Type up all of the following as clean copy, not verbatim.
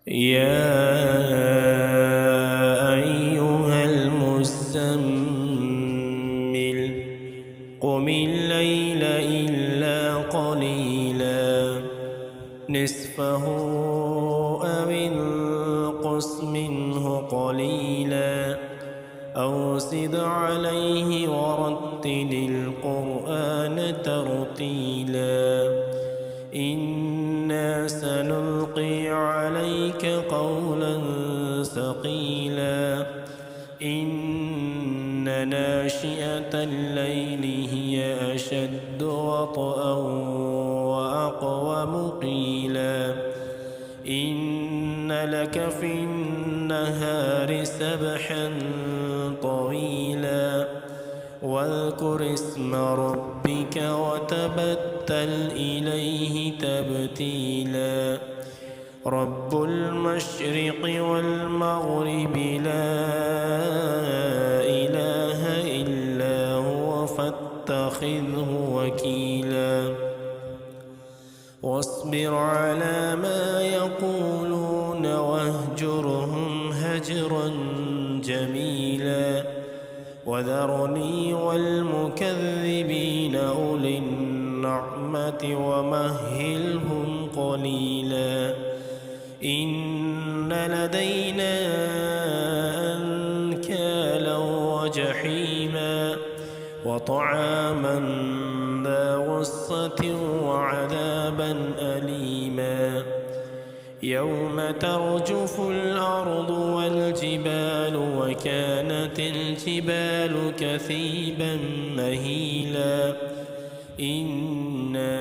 يا أيها المزمل قم الليل إلا قليلا نصفه أو انقص منه قليلا أو زد عليه ورتل القرآن ترتيلا إنا سنلقي عليك قولا ثقيلا إن ناشئة الليل هي أشد وطئا وأقوم قيلا إن لك في النهار سبحا طويلا واذكر اسم ربك وتبتل إليه تبتيلا رب المشرق والمغرب لا إله إلا هو فاتخذه وكيلا واصبر على ما يقولون واهجرهم هجرا جميلا وذرني والمكذبين أولي النعمة ومهلهم قليلا إن لدينا أنكالا وجحيما وطعاما ذا غصة وعذابا أليما يوم ترجف الأرض والجبال وكانت الجبال كثيبا مهيلا إنا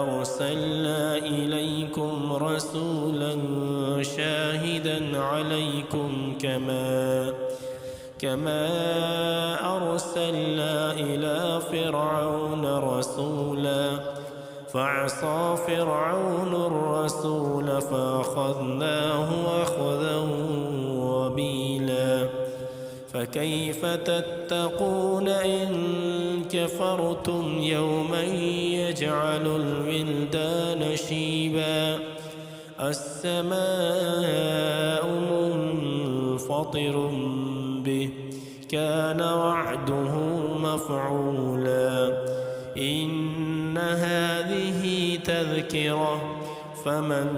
أرسلنا إليكم رسولا شاهدا عليكم كما أرسلنا إلى فرعون رسولا فعصى فرعون الرسول فأخذناه أخذا وبيلا فكيف تتقون إن كفرتم يوما يجعل الولدان شيبا السماء منفطر به كان وعده مفعولا إن هذه تذكرة فمن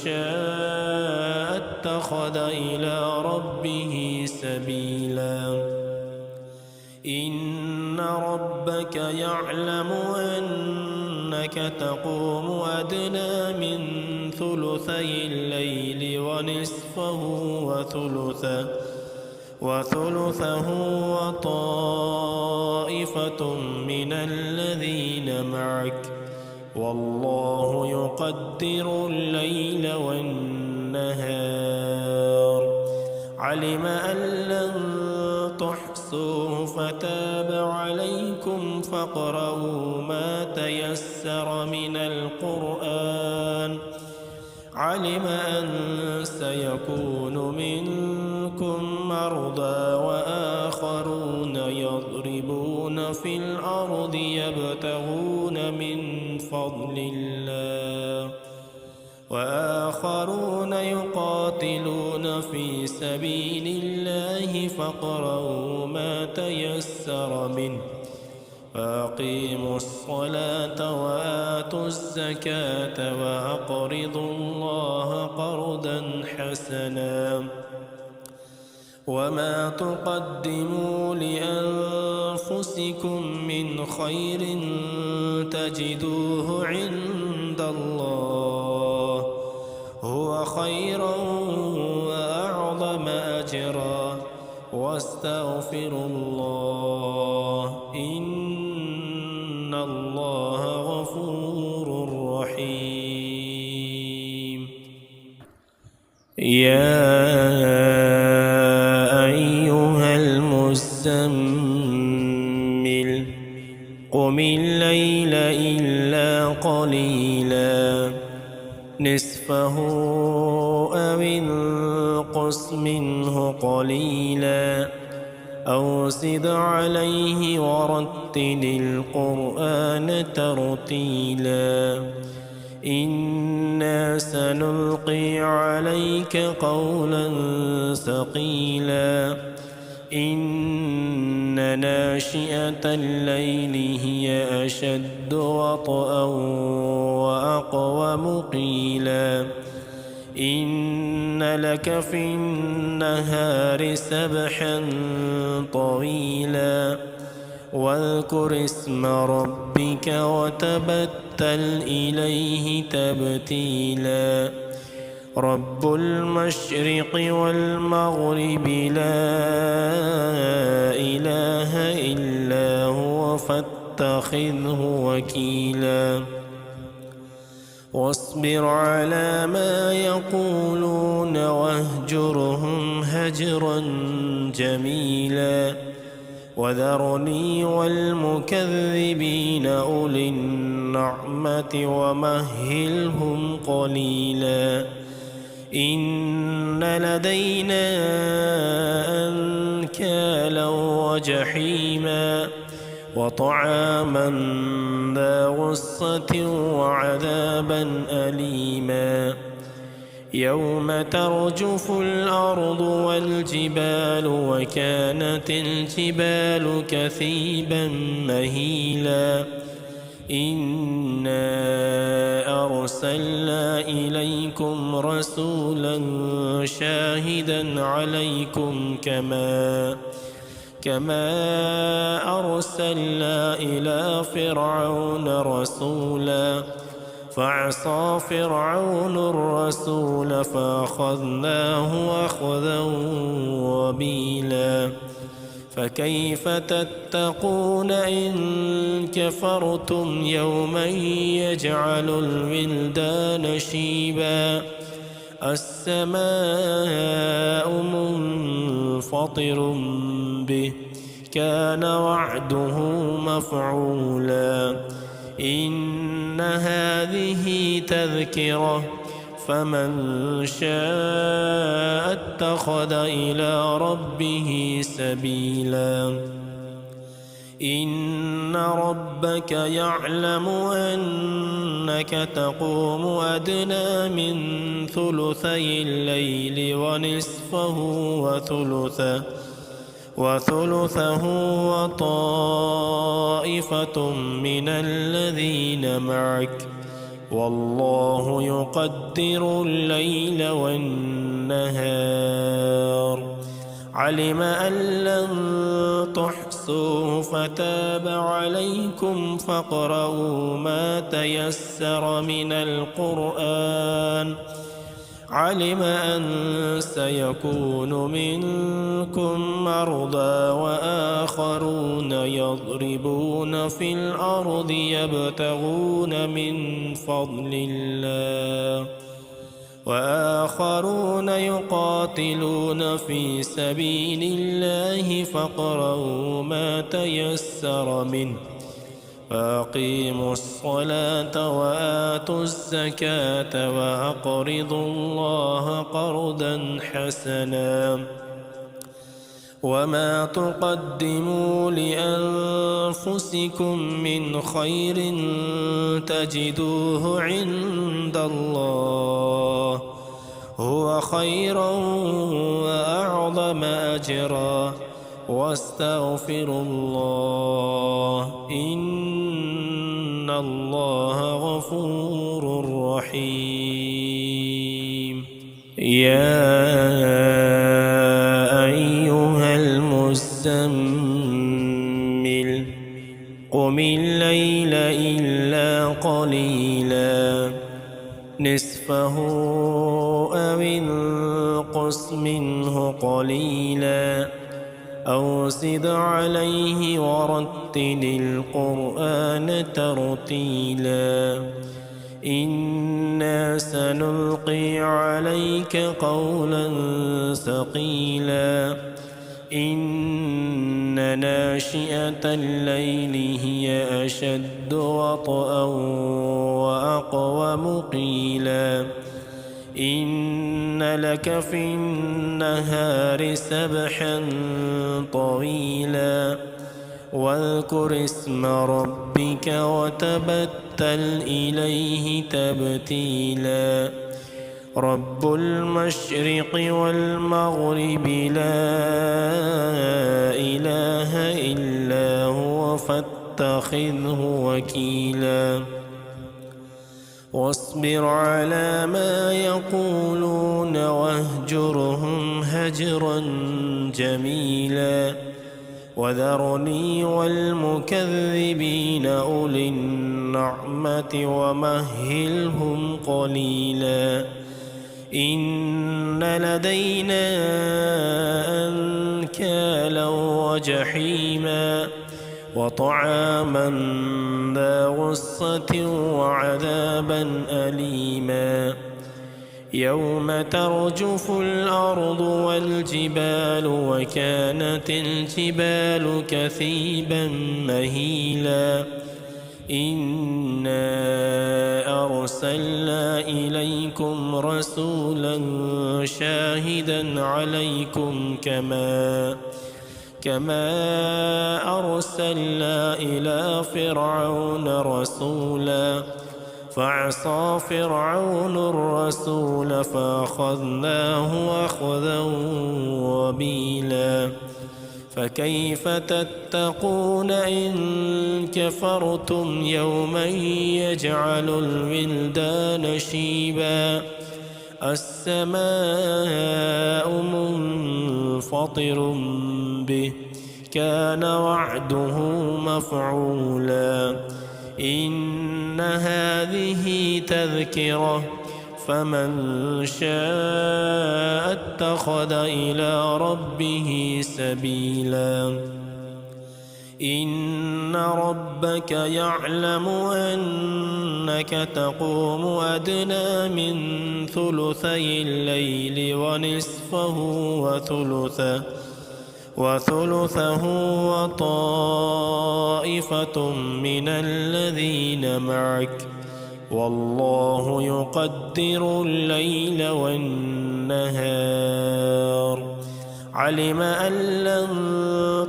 شاء اتخذ إلى ربه سبيلا إن ربك يعلم أنك تقوم أدنى من ثلثي الليل ونصفه وثلثه وطائفة من الذين معك والله يقدر الليل والنهار علم أن لن تحصوه فتاب عليكم فاقرؤوا ما تيسر من القرآن علم أن سيكون منكم مرضى وآخرون يضربون في الأرض يبتغون من فضل الله وآخرون يقاتلون في سبيل الله فاقرؤوا ما تيسر منه فأقيموا الصلاة وآتوا الزكاة وأقرضوا الله قرضا حسنا وما تقدموا لأنفسكم من خير تجدوه عند الله هو خيرا وأعظم أجرا واستغفروا الله إن الله غفور رحيم يا أيها المزمل قم الليل إلا قليلا نصفه أو انقص منه قليلا أو زد عليه ورتل القرآن ترتيلا إنا سنلقي عليك قولا ثقيلا إن ناشئة الليل هي أشد وطئا وأقوم قيلا إن لك في النهار سبحا طويلا واذكر اسم ربك وتبتل إليه تبتيلا رب المشرق والمغرب لا إله إلا هو فاتخذه وكيلا واصبر على ما يقولون واهجرهم هجرا جميلا وذرني والمكذبين أولي النعمة ومهلهم قليلا إن لدينا أنكالا وجحيما وطعاما ذا غصة وعذابا أليما يوم ترجف الأرض والجبال وكانت الجبال كثيبا مهيلا إنا أرسلنا إليكم رسولا شاهدا عليكم كما أرسلنا إلى فرعون رسولا فعصى فرعون الرسول فأخذناه أخذا وبيلا فكيف تتقون إن كفرتم يوما يجعل الولدان شيبا السماء منفطر به كان وعده مفعولا إن هذه تذكرة فمن شاء اتخذ إلى ربه سبيلا إن ربك يعلم أنك تقوم أدنى من ثلثي الليل ونصفه وثلثه وطائفة من الذين معك والله يقدر الليل والنهار علم أن لن تحصوه فتاب عليكم فاقرؤوا ما تيسر من القرآن علم أن سيكون منكم مرضى وآخرون يضربون في الأرض يبتغون من فضل الله وآخرون يقاتلون في سبيل الله فاقرؤوا ما تيسر منه فأقيموا الصلاة وآتوا الزكاة وأقرضوا الله قرضا حسنا وما تقدموا لأنفسكم من خير تجدوه عند الله هو خيرا وأعظم أجرا واستغفروا الله إن الله غفور رحيم يا أيها المزمل قم الليل إلا قليلا نصفه أو انقص منه قليلا أو زد عليه ورتل القرآن ترتيلا إنا سنلقي عليك قولا ثقيلا إن ناشئة الليل هي أشد وطئا وأقوم قيلا إن لك في النهار سبحا طويلا واذكر اسم ربك وتبتل إليه تبتيلا رب المشرق والمغرب لا إله إلا هو فاتخذه وكيلا واصبر على ما يقولون واهجرهم هجرا جميلا وذرني والمكذبين أولي النعمة ومهلهم قليلا إن لدينا أنكالا وجحيما وطعاما ذا غصة وعذابا أليما يوم ترجف الأرض والجبال وكانت الجبال كثيبا مهيلا إنا أرسلنا إليكم رسولا شاهدا عليكم كما أرسلنا إلى فرعون رسولا فعصى فرعون الرسول فأخذناه أخذا وبيلا فكيف تتقون إن كفرتم يوما يجعل الولدان شيبا السماء منفطر به كان وعده مفعولا إن هذه تذكرة فمن شاء اتخذ إلى ربه سبيلا إن ربك يعلم أنك تقوم أدنى من ثلثي الليل ونصفه وثلثه وطائفة من الذين معك والله يقدر الليل والنهار علم أن لن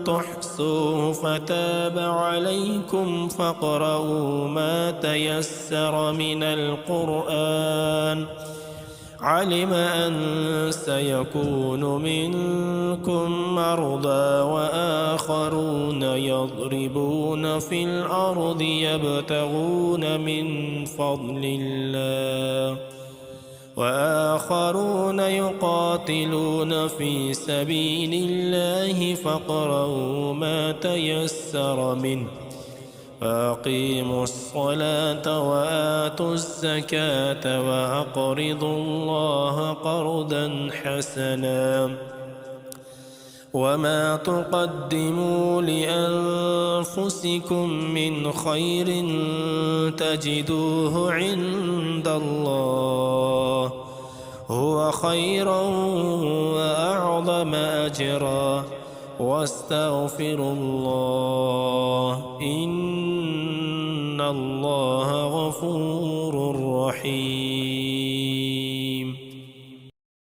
تحصوه فتاب عليكم فاقرؤوا ما تيسر من القرآن علم أن سيكون منكم مرضى وآخرون يضربون في الأرض يبتغون من فضل الله وآخرون يقاتلون في سبيل الله فاقرؤوا ما تيسر منه فأقيموا الصلاة وآتوا الزكاة وأقرضوا الله قرضا حسنا وما تقدموا لأنفسكم من خير تجدوه عند الله هو خيرا وأعظم أجرا واستغفروا الله إن الله غفور رحيم